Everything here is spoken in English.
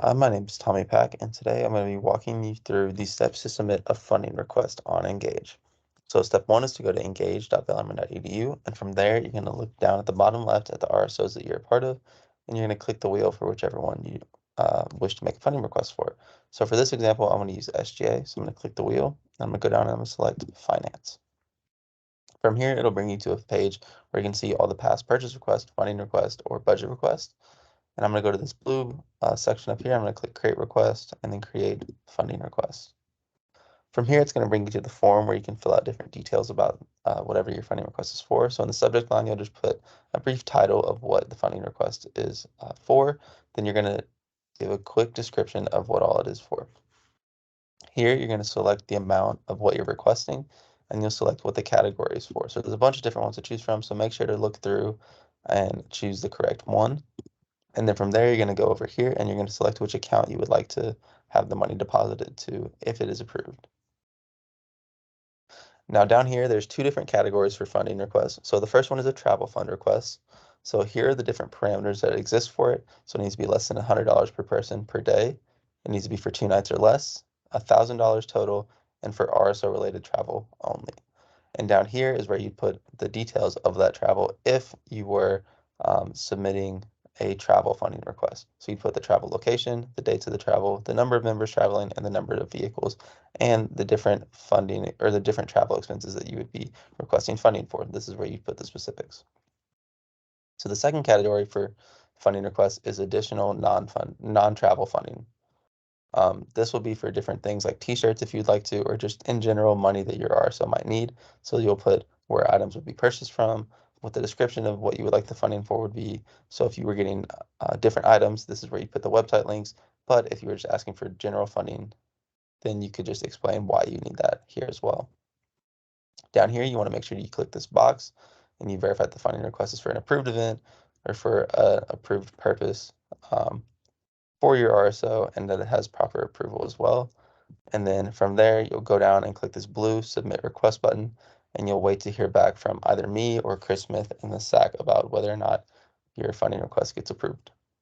Hi, my name is Tommy Pack, and today I'm going to be walking you through the steps to submit a funding request on Engage. So step one is to go to engage.bellarmine.edu, and from there you're going to look down at the bottom left at the RSOs that you're a part of, and you're going to click the wheel for whichever one you wish to make a funding request for. So for this example, I'm going to use SGA, so I'm going to click the wheel, and I'm going to go down and I'm going to select Finance. From here, it'll bring you to a page where you can see all the past purchase request, funding request, or budget request. And I'm going to go to this blue section up here. I'm going to click create request and then create funding request. From here, it's going to bring you to the form where you can fill out different details about whatever your funding request is for. So in the subject line, you'll just put a brief title of what the funding request is for. Then you're going to give a quick description of what all it is for. Here, you're going to select the amount of what you're requesting, and you'll select what the category is for. So there's a bunch of different ones to choose from, so make sure to look through and choose the correct one. And then from there, you're going to go over here and you're going to select which account you would like to have the money deposited to if it is approved. Now down here, there's two different categories for funding requests. So the first one is a travel fund request. So here are the different parameters that exist for it. So it needs to be less than $100 per person per day. It needs to be for 2 nights or less, $1,000 total, and for RSO related travel only. And down here is where you put the details of that travel if you were submitting a travel funding request. So you put the travel location, the dates of the travel, the number of members traveling, and the number of vehicles, and the different funding or the different travel expenses that you would be requesting funding for. This is where you put the specifics. So the second category for funding requests is additional non-travel funding. This will be for different things like t-shirts if you'd like to, or just in general money that your RSO might need. So you'll put where items would be purchased from, what the description of what you would like the funding for would be. So if you were getting different items, this is where you put the website links. But if you were just asking for general funding, then you could just explain why you need that here as well. Down here, you want to make sure you click this box and you verify the funding request is for an approved event or for an approved purpose. For your RSO and that it has proper approval as well. And then from there, you'll go down and click this blue submit request button, and you'll wait to hear back from either me or Chris Smith in the SAC about whether or not your funding request gets approved.